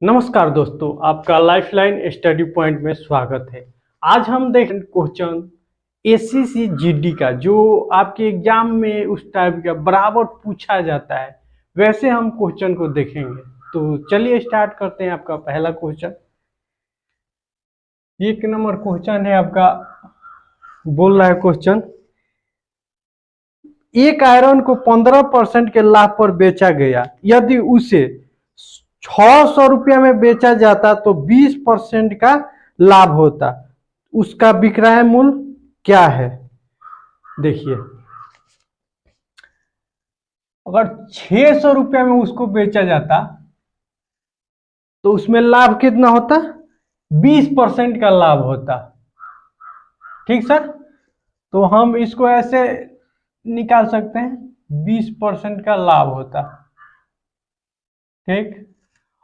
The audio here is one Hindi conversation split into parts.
नमस्कार दोस्तों, आपका लाइफलाइन स्टडी पॉइंट में स्वागत है। आज हम देखें क्वेश्चन एससीसी जीडी का, जो आपके एग्जाम में उस टाइप का बराबर पूछा जाता है। वैसे हम क्वेश्चन को देखेंगे। तो चलिए स्टार्ट करते हैं। आपका पहला क्वेश्चन, एक नंबर क्वेश्चन है आपका। बोल रहा है क्वेश्चन, एक आयरन को 15% के लाभ पर बेचा गया। यदि उसे 600 रुपया में बेचा जाता तो 20% का लाभ होता। उसका विक्रय मूल्य क्या है? देखिए, अगर 600 रुपया में उसको बेचा जाता तो उसमें लाभ कितना होता? 20% का लाभ होता। ठीक सर, तो हम इसको ऐसे निकाल सकते हैं, 20% का लाभ होता। ठीक,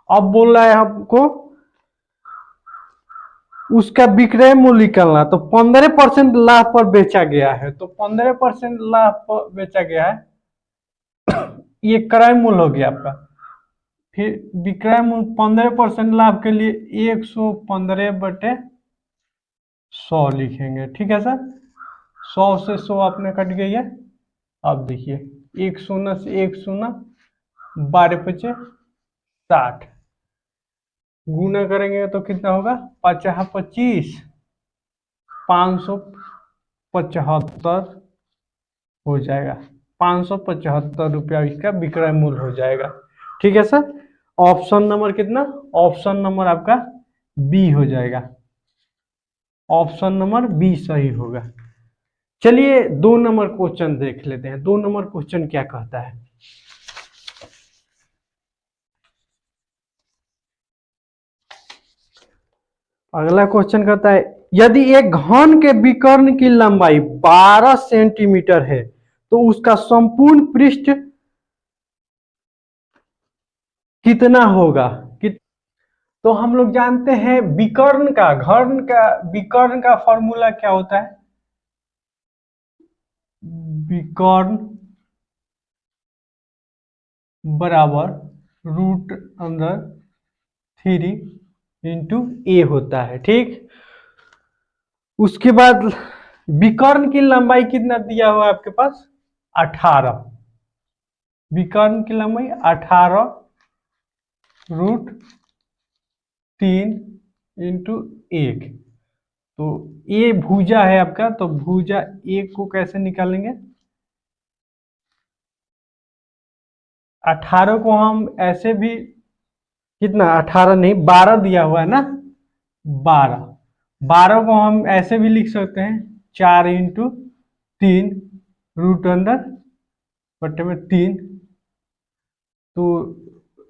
अब बोल रहा है हमको उसका विक्रय मूल्य निकालना। तो 15% लाभ पर बेचा गया है, तो 15% लाभ पर बेचा गया है, ये क्रय मूल्य हो गया आपका। फिर विक्रय मूल्य 15% लाभ के लिए 115/100 लिखेंगे। ठीक है सर, 100 से 100 अपने कट गई है। अब देखिए, 1 शून्य से 1 शून्य, 12×5 = 60, गुना करेंगे तो कितना होगा? 50×25 575 हो जाएगा। 575 रुपया इसका विक्रय मूल्य हो जाएगा। ठीक है सर, ऑप्शन नंबर कितना? ऑप्शन नंबर आपका बी हो जाएगा। ऑप्शन नंबर बी सही होगा। चलिए 2 नंबर क्वेश्चन देख लेते हैं। 2 नंबर क्वेश्चन क्या कहता है? अगला क्वेश्चन कहता है, यदि एक घन के विकर्ण की लंबाई 12 सेंटीमीटर है तो उसका संपूर्ण पृष्ठ कितना होगा? तो हम लोग जानते हैं विकर्ण का, घन का विकर्ण का फॉर्मूला क्या होता है? विकर्ण बराबर √3 होता है। ठीक, उसके बाद विकर्ण की लंबाई कितना दिया हुआ है आपके पास? 18। विकर्ण की लंबाई 18 √3 × 1। तो ये भुजा है आपका, तो भुजा 1 को कैसे निकालेंगे? 18 को हम ऐसे भी, कितना? 18 नहीं, 12 दिया हुआ है ना, 12 को हम ऐसे भी लिख सकते हैं, 4×3 √3। तो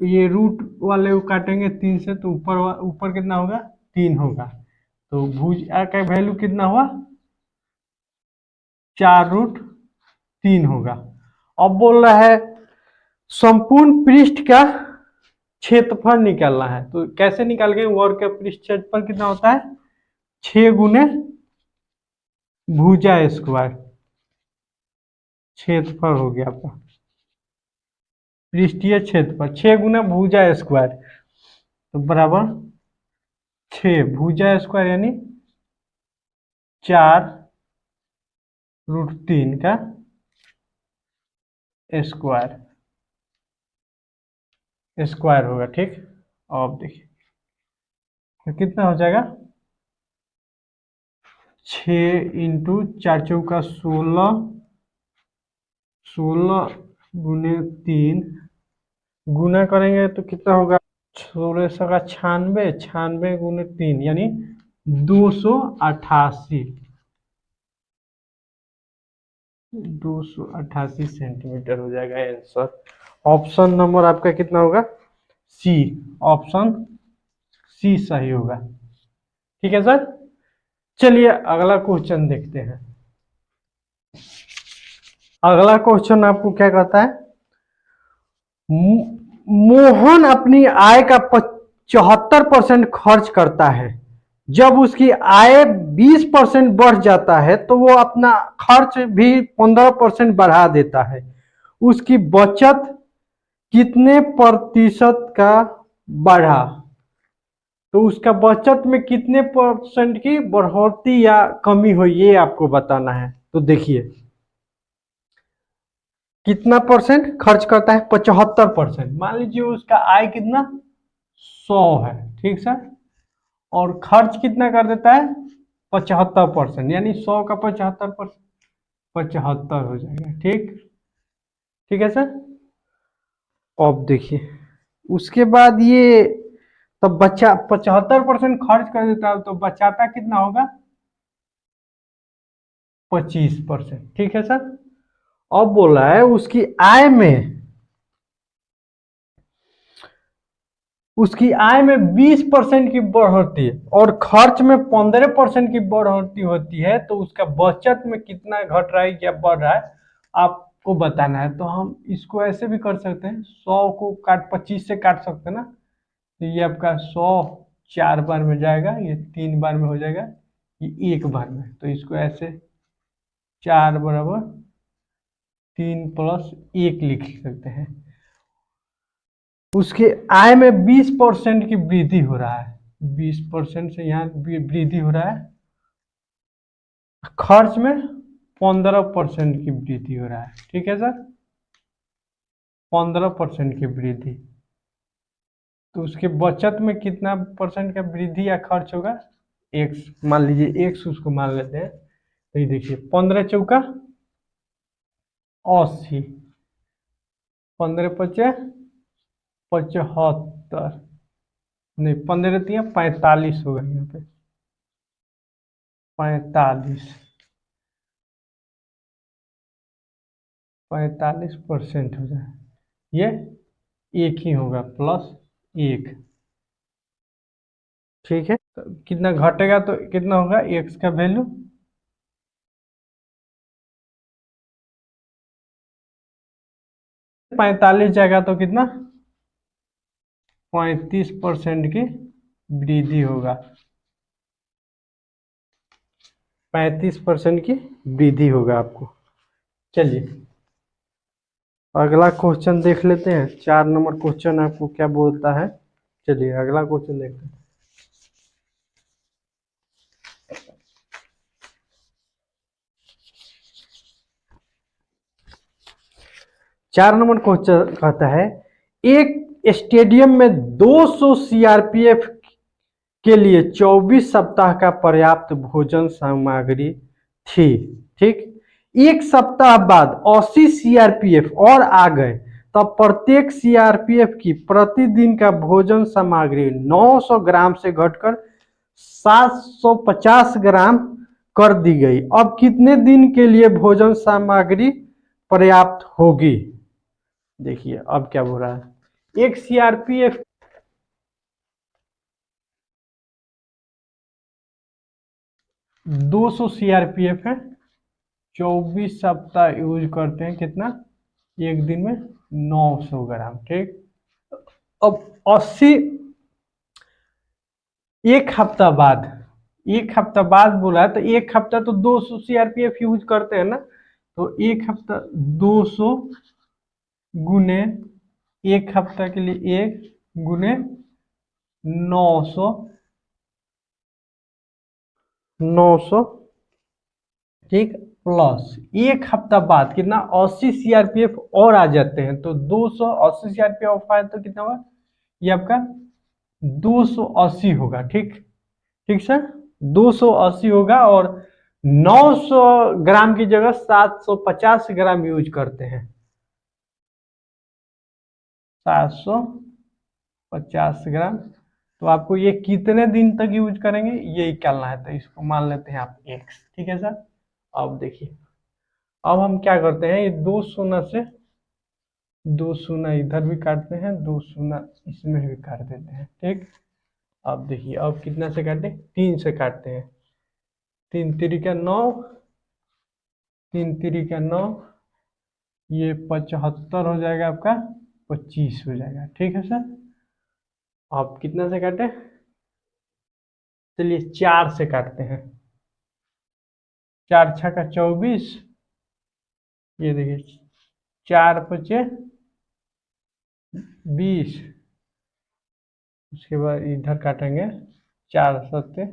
ये रूट वाले को काटेंगे 3 से, तो ऊपर कितना होगा? 3 होगा। तो भुजा का वैल्यू कितना हुआ? 4√3 होगा। अब बोल रहा है संपूर्ण पृष्ठ का क्षेत्रफल निकालना है। तो कैसे निकालेंगे? वर्ग का पृष्ठ क्षेत्रफल कितना होता है? 6 गुने भुजा स्क्वायर। क्षेत्रफल हो गया आपका, पृष्ठीय क्षेत्रफल 6 गुना भुजा स्क्वायर, तो बराबर 6 भुजा स्क्वायर यानी 4√3 का स्क्वायर होगा। ठीक, अब देखिए तो कितना हो जाएगा? 6×4 = 16, 16×3 गुना करेंगे तो कितना होगा? 16×96, 96×3 यानी 288 सेंटीमीटर हो जाएगा आंसर। ऑप्शन नंबर आपका कितना होगा? सी। ऑप्शन सी सही होगा। ठीक है सर, चलिए अगला क्वेश्चन देखते हैं। अगला क्वेश्चन आपको क्या कहता है? मोहन अपनी आय का 75% खर्च करता है। जब उसकी आय 20% बढ़ जाता है तो वो अपना खर्च भी 15% बढ़ा देता है। उसकी बचत कितने प्रतिशत का बढ़ा? तो उसका बचत में कितने परसेंट की बढ़ोतरी या कमी हुई ये आपको बताना है। तो देखिए कितना परसेंट खर्च करता है, 75%। मान लीजिए उसका आय कितना 100 है, ठीक सर, और खर्च कितना कर देता है 75%, यानी 100 का 75%, 75 हो जाएगा। ठीक, ठीक है सर। अब देखिए उसके बाद ये तब बच्चा 75% खर्च कर देता है, तो बचाता कितना होगा 25%। ठीक है सर। अब बोला है उसकी आय में 20% की बढ़ोतरी और खर्च में 15% की बढ़ोतरी होती है, तो उसका बचत में कितना घट रहा है या बढ़ रहा है आपको बताना है। तो हम इसको ऐसे भी कर सकते हैं, 100 को काट 25 से काट सकते हैं ना, तो ये आपका 100 4 बार में जाएगा, ये 3 बार में हो जाएगा, ये 1 बार में। तो इसको ऐसे 4 बराबर 3+1 लिख सकते हैं। उसके आय में 20% की वृद्धि हो रहा है, 20% से यहाँ वृद्धि हो रहा है, खर्च में 15% की वृद्धि हो रहा है। ठीक है सर, 15% की वृद्धि, तो उसके बचत में कितना परसेंट का वृद्धि या खर्च होगा, एक्स मान लीजिए, एक्स उसको मान लेते हैं। तो ये देखिए 15 चौका 80, 15 पचे 75, नहीं 15 तिया 45 होगा यहाँ पे, 45, 45% हो जाए, ये एक ही होगा +1। ठीक है, तो कितना घटेगा तो कितना होगा एक्स का वैल्यू, 45 जाएगा तो कितना 35% की वृद्धि होगा, 35% की वृद्धि होगा आपको। चलिए अगला क्वेश्चन देख लेते हैं, 4 नंबर क्वेश्चन आपको क्या बोलता है। चलिए अगला क्वेश्चन देखते हैं। 4 नंबर क्वेश्चन कहता है, एक स्टेडियम में 200 सीआरपीएफ के लिए 24 सप्ताह का पर्याप्त भोजन सामग्री थी। ठीक, एक सप्ताह बाद 80 सीआरपीएफ और आ गए, तब प्रत्येक सीआरपीएफ की प्रतिदिन का भोजन सामग्री 900 ग्राम से घटकर 750 ग्राम कर दी गई। अब कितने दिन के लिए भोजन सामग्री पर्याप्त होगी। देखिए अब क्या बोल रहा है, एक सीआरपीएफ 200 सीआरपीएफ है, 24 सप्ताह यूज करते हैं, कितना एक दिन में 900 ग्राम। ठीक, अब 80 एक हफ्ता बाद, एक हफ्ता बाद बोला है, तो एक हफ्ता तो 200 सीआरपीएफ यूज करते हैं ना, तो एक हफ्ता 200 गुने एक हफ्ता के लिए 1 गुने 900, 900, ठीक, प्लस एक हफ्ता बाद कितना 80 सीआरपीएफ और आ जाते हैं, तो 280 सीआरपीएफ आए तो कितना होगा, ये आपका 280 होगा। ठीक, ठीक सर, 280 होगा, और 900 ग्राम की जगह 750 ग्राम यूज करते हैं, 750 ग्राम। तो आपको ये कितने दिन तक यूज करेंगे ये निकालना है, तो इसको मान लेते हैं आप एक्स। ठीक है सर। अब देखिए, अब हम क्या करते हैं, ये 2 शून्य से 2 शून्य इधर भी काटते हैं, 2 शून्य इसमें भी काट देते हैं। ठीक, अब देखिए अब कितना से काटे, 3 से काटते हैं, 3 तिरिका 9, 3 तिरिका 9, ये 75 हो जाएगा आपका, 25 हो जाएगा। ठीक है सर। अब कितना से काटे, चलिए 4 से काटते हैं, 4 छक्का 24, ये देखिए 4 पचे 20, उसके बाद इधर काटेंगे 4 सत्ते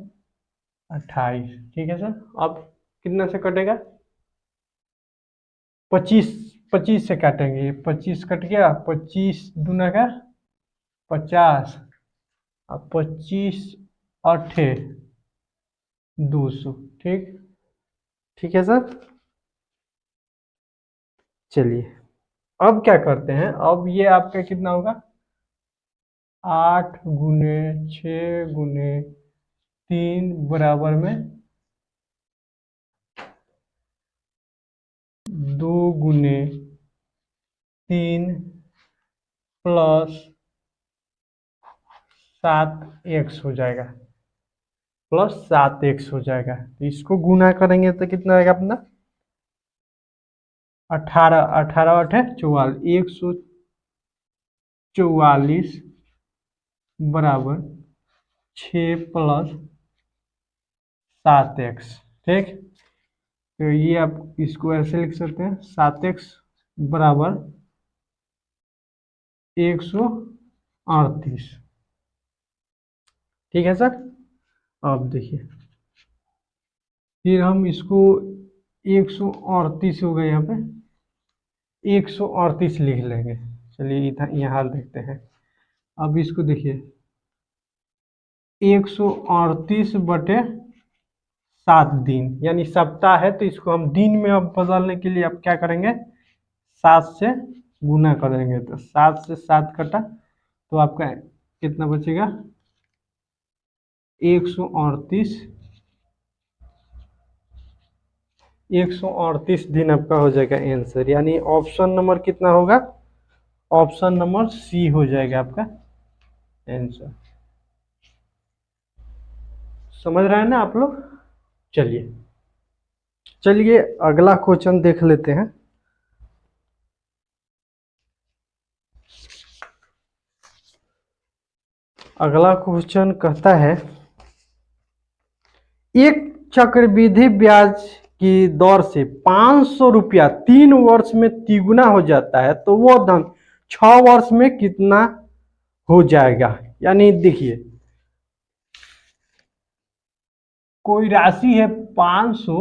28। ठीक है सर। अब कितना से कटेगा? 25। 25 से काटेंगे, 25 कट गया, 25 दूना का 50, और 25 अट्ठे 200। ठीक, ठीक है सर। चलिए अब क्या करते हैं, अब ये आपका कितना होगा? 8 गुने 6 गुने 3 बराबर में 2 गुने 3 +7x हो जाएगा, +7x हो जाएगा। तो इसको गुना करेंगे तो कितना आएगा अपना? 18, 18 × 8 = 44, 144 बराबर 6 + 7x। ठीक, तो ये आप इसको ऐसे लिख सकते हैं, 7x बराबर 138। ठीक है सर। अब देखिए, फिर हम इसको 138 हो गए, यहाँ पे 138 लिख लेंगे। चलिए इधर यहाँ देखते हैं। अब इसको देखिए, 138/7 दिन, यानी सप्ताह है, तो इसको हम दिन में अब बदलने के लिए अब क्या करेंगे? 7 से गुना करेंगे, तो 7 से 7 कटा तो आपका कितना बचेगा? 138। 138 दिन आपका हो जाएगा आंसर, यानी ऑप्शन नंबर कितना होगा? ऑप्शन नंबर सी हो जाएगा आपका आंसर। समझ रहे हैं ना आप लोग? चलिए, चलिए अगला क्वेश्चन देख लेते हैं। अगला क्वेश्चन कहता है, एक चक्रवृद्धि ब्याज की दर से 500 रुपया 3 वर्ष में तिगुना हो जाता है, तो वो धन 6 वर्ष में कितना हो जाएगा? यानी देखिए, कोई राशि है 500,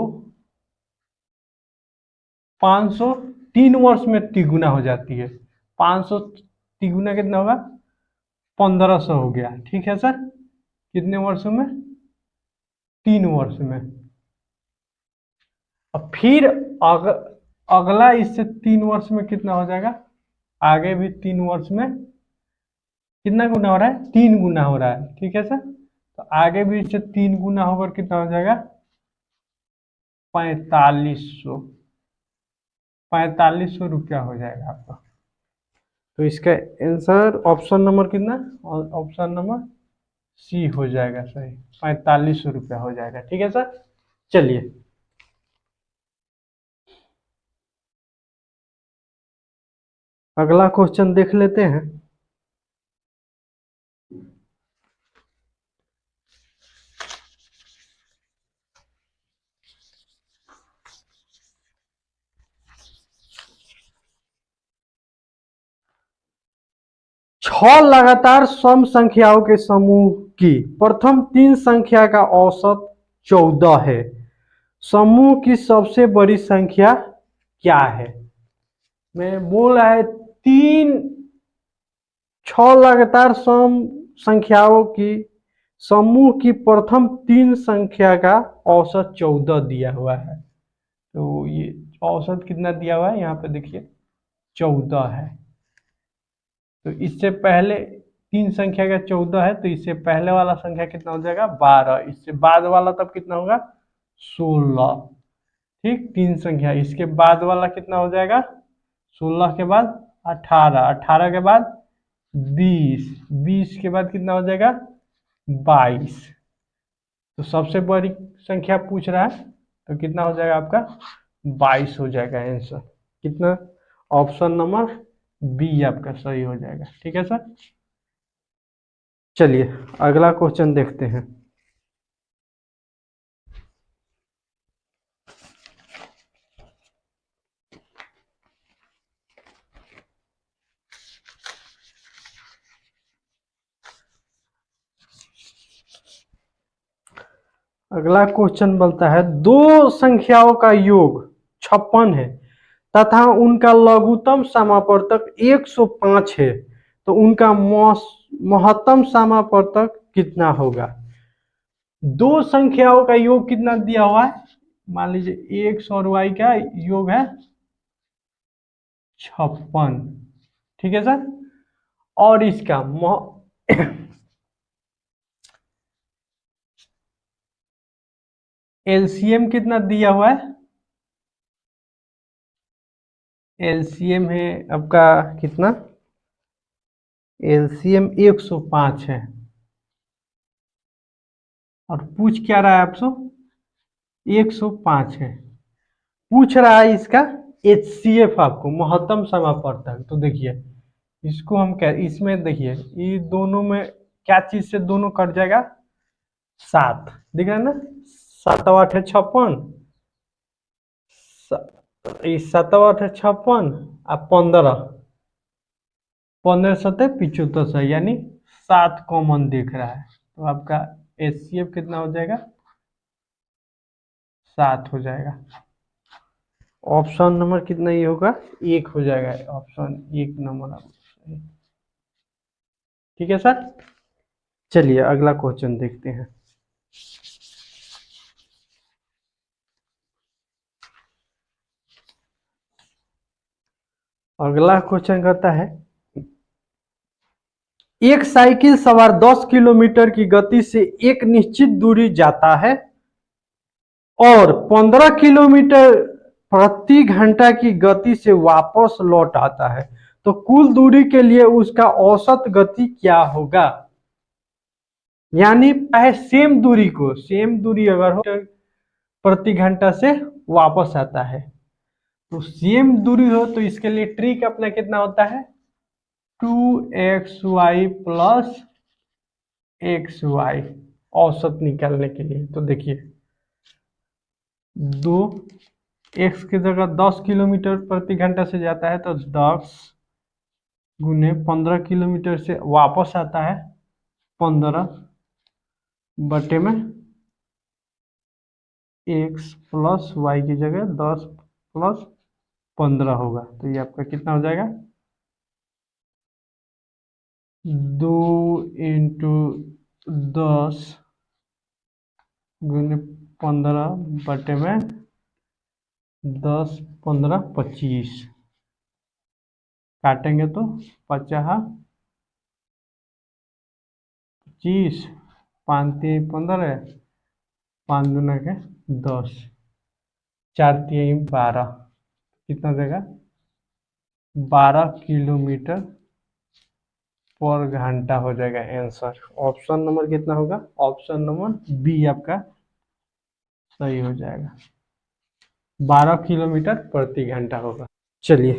500 3 वर्ष में तिगुना हो जाती है। 500 तिगुना कितना होगा? 1500 हो गया। ठीक है सर। कितने वर्षों में? 3 वर्ष में। अब फिर अगला इससे 3 वर्ष में कितना हो जाएगा? आगे भी 3 वर्ष में कितना गुना हो रहा है? 3 गुना हो रहा है। ठीक है सर। तो आगे भी इससे 3 गुना होकर कितना हो जाएगा? 4500। 4500 रुपया हो जाएगा आपका। तो इसका आंसर ऑप्शन नंबर कितना? ऑप्शन नंबर सी हो जाएगा सही, 4500 रुपया हो जाएगा। ठीक है सर। चलिए अगला क्वेश्चन देख लेते हैं। छह लगातार सम संख्याओं के समूह की प्रथम 3 संख्या का औसत 14 है। समूह की सबसे बड़ी संख्या क्या है? मैं बोल रहा है, 6 लगातार सम संख्याओं की समूह की प्रथम 3 संख्या का औसत 14 दिया हुआ है। तो ये औसत कितना दिया हुआ है यहाँ पे देखिए, 14 है। तो इससे पहले 3 संख्या का 14 है, तो इससे पहले वाला संख्या कितना हो जाएगा? 12। इससे बाद वाला तब कितना होगा? 16। ठीक, 3 संख्या, इसके बाद वाला कितना हो जाएगा? 16 के बाद 18, 18 के बाद 20, 20 के बाद कितना हो जाएगा? 22। तो सबसे बड़ी संख्या पूछ रहा है, तो कितना हो जाएगा आपका? 22 हो जाएगा आंसर। कितना? ऑप्शन नंबर बी आपका सही हो जाएगा। ठीक है सर। चलिए अगला क्वेश्चन देखते हैं। अगला क्वेश्चन बोलता है दो संख्याओं का योग 56 है तथा उनका लघुत्तम समापवर्तक 105 है तो उनका महत्तम समापवर्तक कितना होगा। दो संख्याओं का योग कितना दिया हुआ है, मान लीजिए एक्स और वाई का योग है 56, ठीक है सर। और इसका एलसीएम कितना दिया हुआ है, एलसीएम है आपका कितना, एलसीएम 105 है और पूछ क्या रहा है आपसे 105 है, पूछ रहा है इसका एचसीएफ आपको महत्तम समापवर्तक। तो देखिए इसको हम क्या, इसमें देखिए ये दोनों में क्या चीज से दोनों कट जाएगा, 7 दिख रहा है ना, 7 8 है 56, इस 7 8 है 56 और 15, 15 7 75 यानी 7 कॉमन दिख रहा है। तो आपका एचसीएफ कितना हो जाएगा, 7 हो जाएगा। ऑप्शन नंबर कितना ये होगा, 1 हो जाएगा, ऑप्शन 1 नंबर आपका, ठीक है सर। चलिए अगला क्वेश्चन देखते हैं। अगला क्वेश्चन करता है एक साइकिल सवार 10 किलोमीटर की गति से एक निश्चित दूरी जाता है और 15 किलोमीटर प्रति घंटा की गति से वापस लौट आता है तो कुल दूरी के लिए उसका औसत गति क्या होगा। यानी सेम दूरी को, सेम दूरी अगर हो प्रति घंटा से वापस आता है तो सेम दूरी हो तो इसके लिए ट्रिक अपना कितना होता है 2xy प्लस xy औसत निकालने के लिए। तो देखिए 2 x की जगह 10 किलोमीटर प्रति घंटा से जाता है तो 10 गुने 15 किलोमीटर से वापस आता है 15 बटे में x प्लस वाई की जगह 10 प्लस 15 होगा तो ये आपका कितना हो जाएगा 2 इंटू 10 गुने 15 बटे में 10 15 25 काटेंगे तो 50 25 5 3 15 5 दूना के 10 4 3 12 कितना देगा 12 किलोमीटर पर घंटा हो जाएगा आंसर। ऑप्शन नंबर कितना होगा, ऑप्शन नंबर बी आपका सही हो जाएगा, 12 किलोमीटर प्रति घंटा होगा। चलिए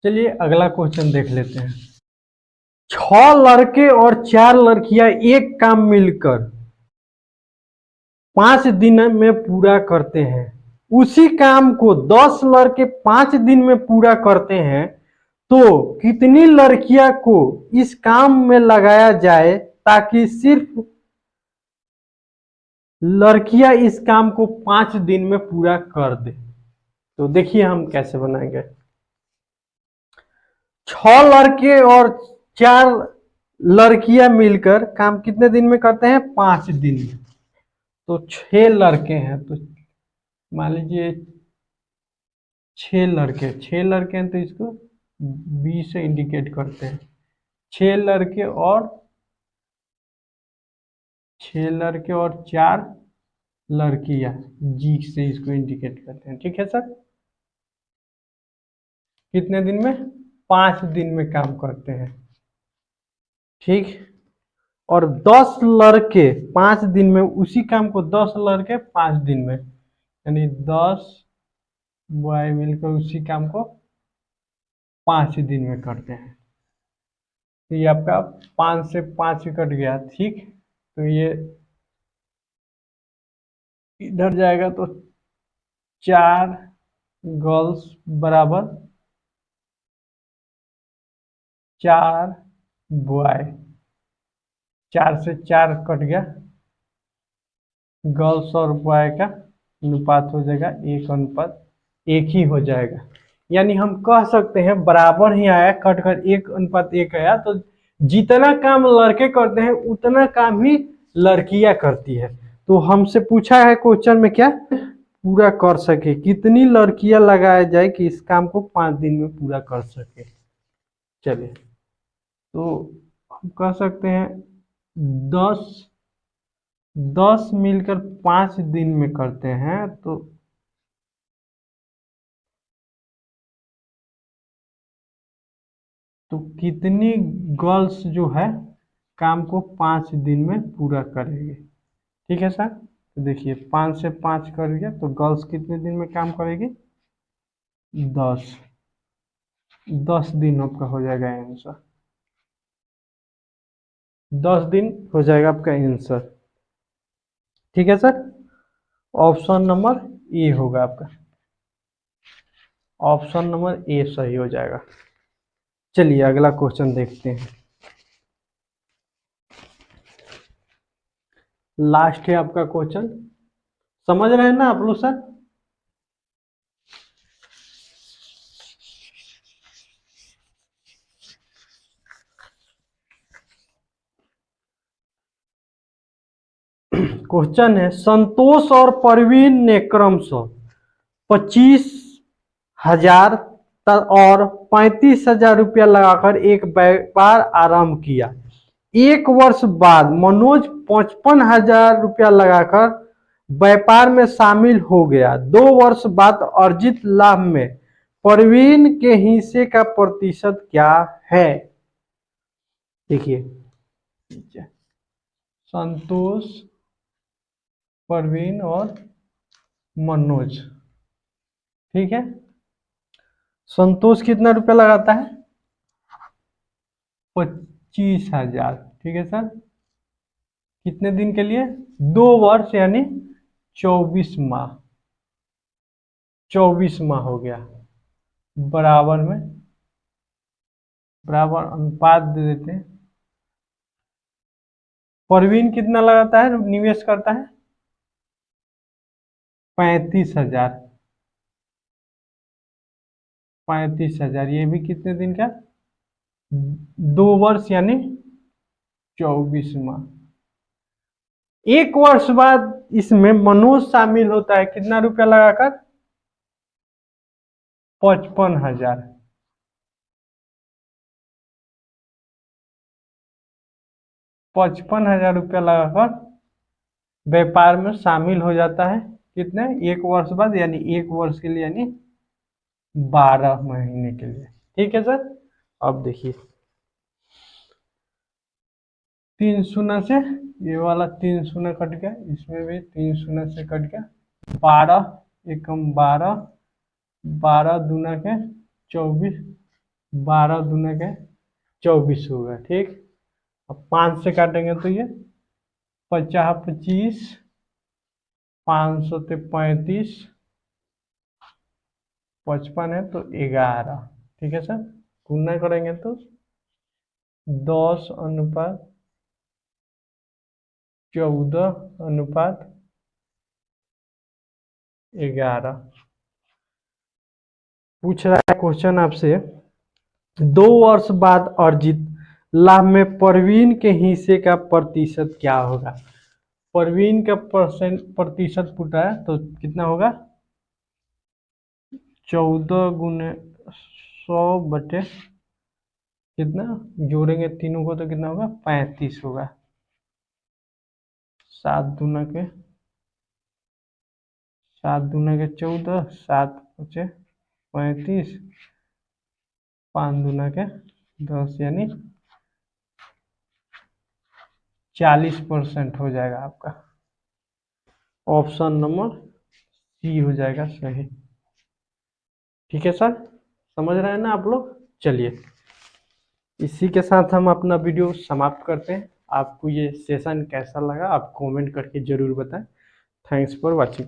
चलिए अगला क्वेश्चन देख लेते हैं। 6 लड़के और 4 लड़कियां एक काम मिलकर 5 दिन में पूरा करते हैं, उसी काम को 10 लड़के 5 दिन में पूरा करते हैं तो कितनी लड़कियां को इस काम में लगाया जाए ताकि सिर्फ लड़कियां इस काम को 5 दिन में पूरा कर दे। तो देखिए हम कैसे बनाएंगे, 6 लड़के और 4 लड़कियां मिलकर काम कितने दिन में करते हैं 5 दिन में, तो 6 लड़के हैं तो मान लीजिए 6 लड़के हैं तो इसको 20 से इंडिकेट करते हैं, 6 लड़के और 4 लड़कियां जी से इसको इंडिकेट करते हैं, ठीक है सर। कितने दिन में 5 दिन में काम करते हैं, ठीक। और 10 लड़के 5 दिन में, उसी काम को 10 लड़के 5 दिन में, यानी 10 बॉय मिलकर उसी काम को 5 दिन में करते हैं। तो ये आपका 5 से 5 कट गया, ठीक। तो ये इधर जाएगा तो 4 गर्ल्स बराबर 4 बॉय, 4 से 4 कट गया, गर्ल्स और बॉय का अनुपात हो जाएगा 1:1 ही हो जाएगा। यानी हम कह सकते हैं बराबर ही आया, कट कर 1:1 आया, तो जितना काम लड़के करते हैं उतना काम ही लड़कियां करती है। तो हमसे पूछा है क्वेश्चन में क्या पूरा कर सके, कितनी लड़कियां लगाया जाए कि इस काम को 5 दिन में पूरा कर सके। चलिए, तो हम कह सकते हैं 10 10 मिलकर 5 दिन में करते हैं, तो कितनी गर्ल्स जो है काम को 5 दिन में पूरा करेगी। ठीक है सर, तो देखिए 5 से 5 कर गया, तो गर्ल्स कितने दिन में काम करेगी 10 10 दिन आपका हो जाएगा आंसर, 10 दिन हो जाएगा आपका आंसर। ठीक है सर, ऑप्शन नंबर ए होगा आपका, ऑप्शन नंबर ए सही हो जाएगा। चलिए अगला क्वेश्चन देखते हैं, लास्ट है आपका क्वेश्चन, समझ रहे हैं ना आप लोग सर। क्वेश्चन है, संतोष और परवीन ने क्रमशः 25,000 और 35,000 रुपया लगाकर एक व्यापार आरंभ किया। एक वर्ष बाद मनोज 55,000 रुपया लगाकर व्यापार में शामिल हो गया। 2 वर्ष बाद अर्जित लाभ में परवीन के हिस्से का प्रतिशत क्या है। देखिए, संतोष, परवीन और मनोज, ठीक है। संतोष कितना रुपया लगाता है 25,000, ठीक है सर, कितने दिन के लिए 2 वर्ष यानी 24 माह, 24 माह हो गया, बराबर में बराबर अनुपात दे देते हैं। परवीन कितना लगाता है निवेश करता है 35,000, 35,000, ये भी कितने दिन का 2 वर्ष यानी 24 माह। एक वर्ष बाद इसमें मनोज शामिल होता है, कितना रुपया लगाकर 55,000, 55,000 रुपया लगाकर व्यापार में शामिल हो जाता है। कितने, एक वर्ष बाद, यानी एक वर्ष के लिए, यानी 12 महीने के लिए। ठीक है सर, अब देखिए 3 शून्य से ये वाला 3 शून्य कट गया, इसमें भी 3 शून्य से कट गया, 12 एकम 12, 12 दूना के 24, 12 दूना के 24 होगा। ठीक, अब 5 से काटेंगे तो ये 50 25, 500 से 35, 55 है तो 11। ठीक है सर, गुना करेंगे तो 10:14:11। पूछ रहा है क्वेश्चन आपसे, 2 वर्ष बाद अर्जित लाभ में परवीन के हिस्से का प्रतिशत क्या होगा। परवीन का प्रतिशत पूछा है तो कितना होगा 14 × 100 कितना, जोड़ेंगे तीनों को तो कितना होगा 35 होगा, 7 दूना के 14, 7×5 = 35, 5×2 = 10, यानी 40% हो जाएगा आपका, ऑप्शन नंबर सी हो जाएगा सही। ठीक है सर, समझ रहे हैं ना आप लोग। चलिए, इसी के साथ हम अपना वीडियो समाप्त करते हैं। आपको ये सेशन कैसा लगा आप कमेंट करके जरूर बताएं। Thanks for watching.